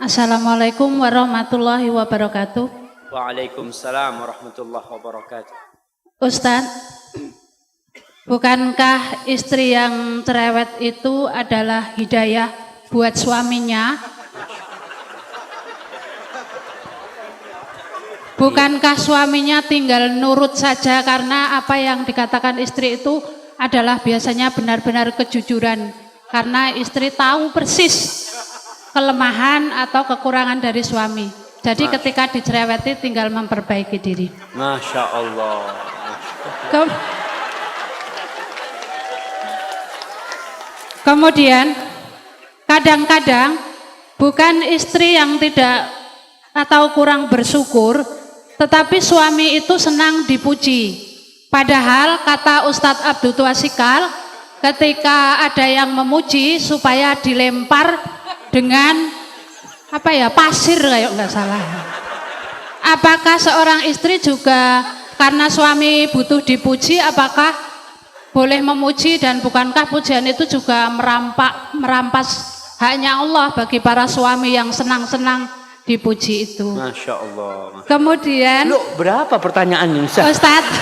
Assalamualaikum warahmatullahi wabarakatuh. Waalaikumsalam warahmatullahi wabarakatuh. Ustadz, bukankah istri yang cerewet itu adalah hidayah buat suaminya? Bukankah suaminya tinggal nurut saja karena apa yang dikatakan istri itu adalah biasanya benar-benar kejujuran, karena istri tahu persis kelemahan atau kekurangan dari suami. Jadi ketika dicereweti tinggal memperbaiki diri. Masya Allah. Kemudian kadang-kadang bukan istri yang tidak atau kurang bersyukur, tetapi suami itu senang dipuji. Padahal kata Ustadz Abdul Tuasikal, ketika ada yang memuji supaya dilempar dengan pasir kayak nggak salah. Apakah seorang istri juga karena suami butuh dipuji, apakah boleh memuji, dan bukankah pujian itu juga merampas haknya Allah bagi para suami yang senang-senang dipuji itu? Masya Allah. Kemudian Berapa pertanyaannya Ustaz? Ustadz,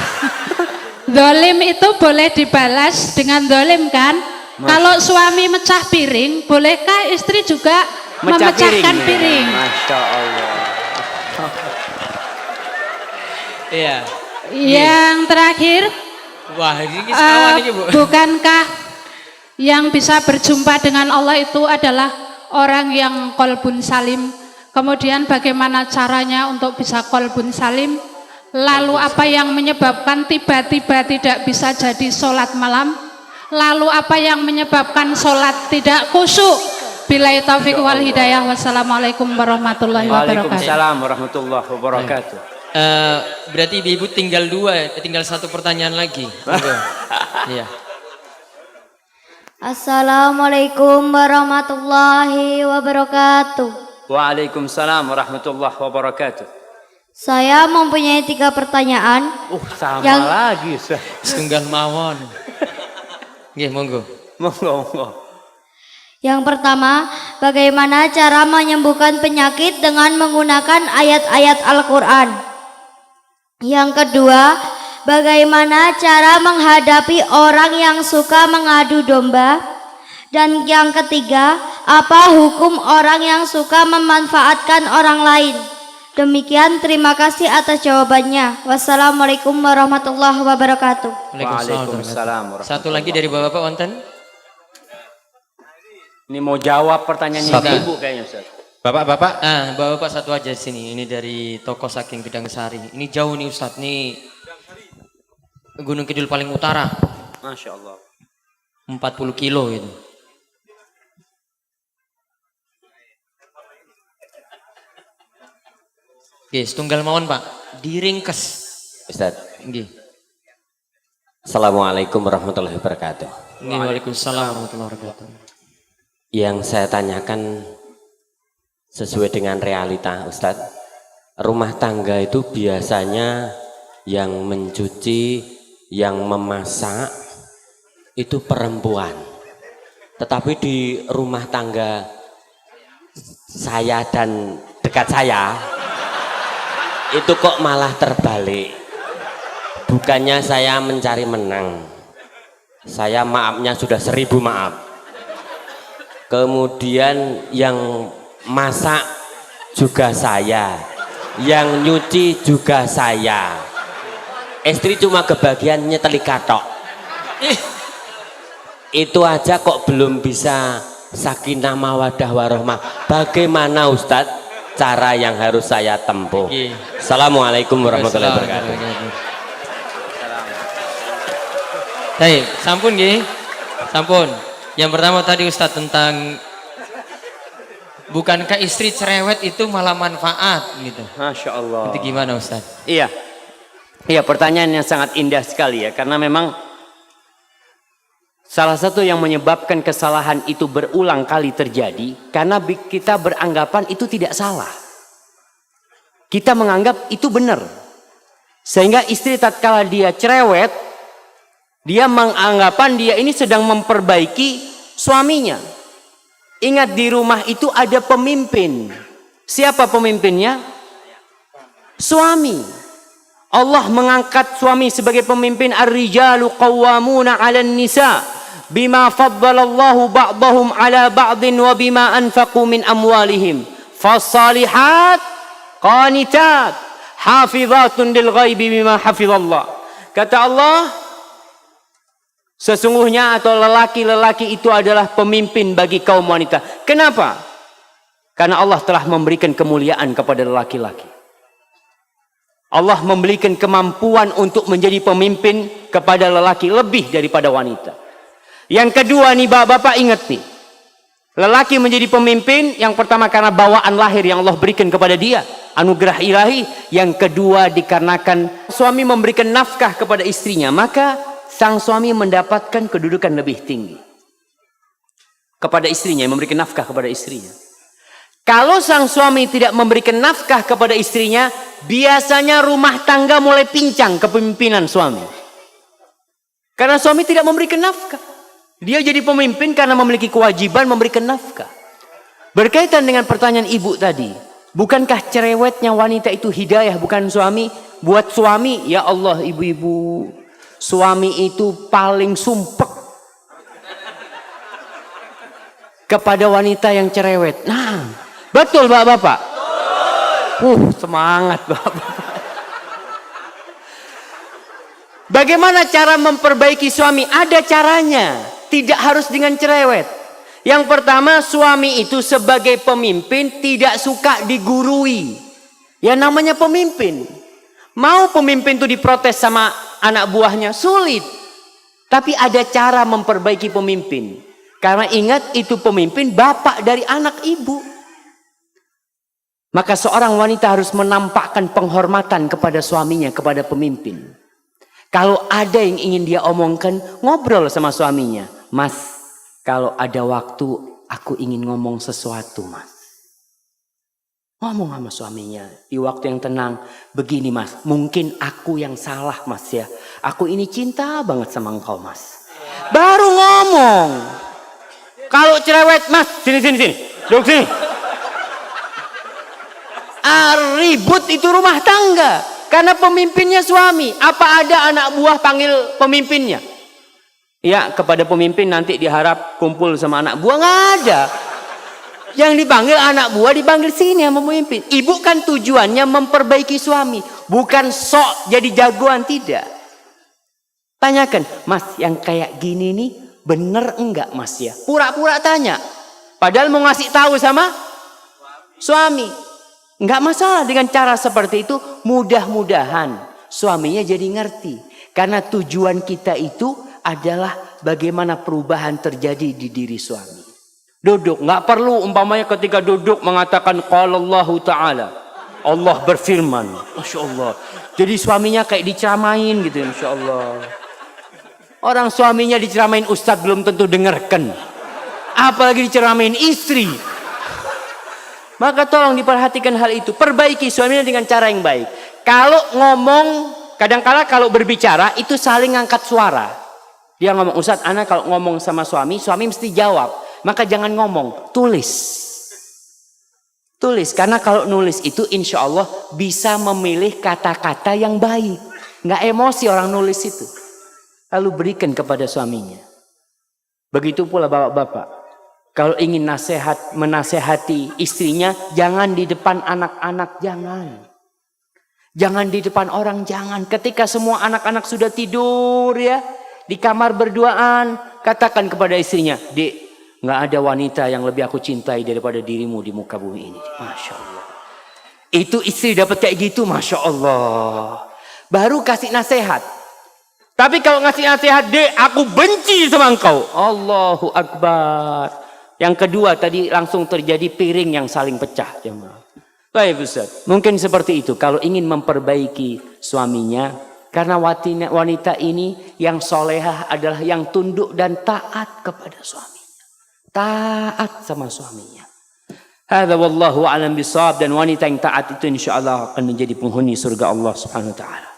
dolim itu boleh dibalas dengan dolim kan? Kalau suami mecah piring, bolehkah istri juga memecahkan piring? Masya Allah. Iya. Yang terakhir, Wah, ini sekawan ini, Bu. bukankah yang bisa berjumpa dengan Allah itu adalah orang yang qalbun salim? Kemudian bagaimana caranya untuk bisa qalbun salim? Lalu apa yang menyebabkan tiba-tiba tidak bisa jadi sholat malam? Lalu apa yang menyebabkan sholat tidak khusyuk? Billahi taufiq wal hidayah. Wassalamualaikum warahmatullahi wabarakatuh. Waalaikumsalam warahmatullahi wabarakatuh. Berarti ibu tinggal satu pertanyaan lagi. Iya. Assalamualaikum warahmatullahi wabarakatuh. Waalaikumsalam warahmatullahi wabarakatuh. Saya mempunyai 3 pertanyaan. Sama Yang- lagi Ustaz. Setunggal mawon. Nggih, monggo. Monggo. Yang pertama, bagaimana cara menyembuhkan penyakit dengan menggunakan ayat-ayat Al-Quran? Yang kedua, bagaimana cara menghadapi orang yang suka mengadu domba? Dan yang ketiga, apa hukum orang yang suka memanfaatkan orang lain? Demikian, terima kasih atas jawabannya. Wassalamualaikum warahmatullahi wabarakatuh. Waalaikumsalam warahmatullahi Satu lagi dari Bapak Wonten. Ini mau jawab pertanyaannya Satu. Ibu kayaknya Ustaz. Bapak-bapak, Bapak satu aja di sini. Ini dari toko Saking Gedang Sari. Ini jauh nih Ustadz, nih Gunung Kidul paling utara. Masya Allah. 40 kilo itu. Oke, setunggal mawon Pak. Diringkes. Ustaz. Nggih. Assalamualaikum warahmatullahi wabarakatuh. Nggih, waalaikumsalam warahmatullahi wabarakatuh. Yang saya tanyakan sesuai dengan realita Ustaz. Rumah tangga itu biasanya yang mencuci, yang memasak itu perempuan. Tetapi di rumah tangga saya dan dekat saya itu kok malah terbalik. Bukannya saya mencari menang, saya maafnya sudah 1000 maaf. Kemudian yang masak juga saya, yang nyuci juga saya. Istri cuma kebagian nyeteli katok. Itu aja kok belum bisa sakinah mawadah warahmah. Bagaimana Ustadz cara yang harus saya tempuh? Assalamualaikum warahmatullahi wabarakatuh. Baik, sampun nggih. Sampun. Yang pertama tadi Ustadz tentang bukankah istri cerewet itu malah manfaat gitu. Masya Allah. Itu gimana Ustadz? Iya. Iya, pertanyaan yang sangat indah sekali ya, karena memang salah satu yang menyebabkan kesalahan itu berulang kali terjadi karena kita beranggapan itu tidak salah. Kita menganggap itu benar. Sehingga istri tatkala dia cerewet, dia menganggapan dia ini sedang memperbaiki suaminya. Ingat, di rumah itu ada pemimpin. Siapa pemimpinnya? Suami. Allah mengangkat suami sebagai pemimpin. Ar-rijalu qawwamuna 'alan nisa bima faddalallahu ba'dahum 'ala ba'din wa bima anfaqu min amwalihim. Fasalihat qanitat hafizatun lil ghaibi bima hafizallah. Kata Allah, sesungguhnya atau lelaki-lelaki itu adalah pemimpin bagi kaum wanita. Kenapa? Karena Allah telah memberikan kemuliaan kepada lelaki-laki. Allah memberikan kemampuan untuk menjadi pemimpin kepada lelaki lebih daripada wanita. Yang kedua nih bapak-bapak ingat nih. Lelaki menjadi pemimpin yang pertama karena bawaan lahir yang Allah berikan kepada dia. Anugerah ilahi. Yang kedua dikarenakan suami memberikan nafkah kepada istrinya. Maka sang suami mendapatkan kedudukan lebih tinggi. Kepada istrinya, memberikan nafkah kepada istrinya. Kalau sang suami tidak memberikan nafkah kepada istrinya, biasanya rumah tangga mulai pincang kepemimpinan suami. Karena suami tidak memberikan nafkah. Dia jadi pemimpin karena memiliki kewajiban memberikan nafkah. Berkaitan dengan pertanyaan ibu tadi, bukankah cerewetnya wanita itu hidayah bukan suami? Buat suami, ya Allah ibu-ibu, suami itu paling sumpek kepada wanita yang cerewet. Nah, betul bapak-bapak? Semangat bapak-bapak. Bagaimana cara memperbaiki suami? Ada caranya. Tidak harus dengan cerewet. Yang pertama, suami itu sebagai pemimpin tidak suka digurui. Ya namanya pemimpin. Mau pemimpin itu diprotes sama anak buahnya? Sulit. Tapi ada cara memperbaiki pemimpin. Karena ingat itu pemimpin bapak dari anak ibu. Maka seorang wanita harus menampakkan penghormatan kepada suaminya, kepada pemimpin. Kalau ada yang ingin dia omongkan, ngobrol sama suaminya. Mas, kalau ada waktu aku ingin ngomong sesuatu mas. Ngomong sama suaminya di waktu yang tenang. Begini mas, mungkin aku yang salah mas ya. Aku ini cinta banget sama engkau mas. Baru ngomong. Kalau cerewet, mas, sini. Duduk sini. Ribut itu rumah tangga. Karena pemimpinnya suami. Apa ada anak buah panggil pemimpinnya? Ya, kepada pemimpin nanti diharap kumpul sama anak buah. Nggak ada. Yang dipanggil anak buah dipanggil sini sama pemimpin. Ibu kan tujuannya memperbaiki suami. Bukan sok jadi jagoan, tidak. Tanyakan, mas yang kayak gini nih bener enggak mas ya? Pura-pura tanya. Padahal mau ngasih tahu sama suami. Enggak masalah dengan cara seperti itu. Mudah-mudahan suaminya jadi ngerti. Karena tujuan kita itu adalah bagaimana perubahan terjadi di diri suami. Duduk. Enggak perlu umpamanya ketika duduk mengatakan qala Allah Ta'ala. Allah berfirman. Masya Allah. Jadi suaminya kayak diceramain gitu. Masya Allah. Orang suaminya diceramain ustadz belum tentu dengarkan. Apalagi diceramain istri. Maka tolong diperhatikan hal itu. Perbaiki suaminya dengan cara yang baik. Kalau ngomong, kadang-kala kalau berbicara itu saling ngangkat suara. Dia ngomong, ustadz anak kalau ngomong sama suami mesti jawab. Maka jangan ngomong, tulis. Tulis, karena kalau nulis itu insya Allah bisa memilih kata-kata yang baik. Nggak emosi orang nulis itu. Lalu berikan kepada suaminya. Begitu pula bapak-bapak. Kalau ingin menasehati istrinya, jangan di depan anak-anak, jangan. Jangan di depan orang, jangan. Ketika semua anak-anak sudah tidur ya, di kamar berduaan, katakan kepada istrinya, Dek, nggak ada wanita yang lebih aku cintai daripada dirimu di muka bumi ini. Masya Allah. Itu istri dapat kayak gitu, Masya Allah. Baru kasih nasihat. Tapi kalau ngasih nasihat, Dek, aku benci sama engkau. Allahu Akbar. Yang kedua tadi langsung terjadi piring yang saling pecah. Baik Ustaz. Mungkin seperti itu. Kalau ingin memperbaiki suaminya. Karena wanita ini yang solehah adalah yang tunduk dan taat kepada suaminya. Taat sama suaminya. Hadza wallahu a'lam bishawab. Dan wanita yang taat itu insya Allah akan menjadi penghuni surga Allah Subhanahu wa ta'ala.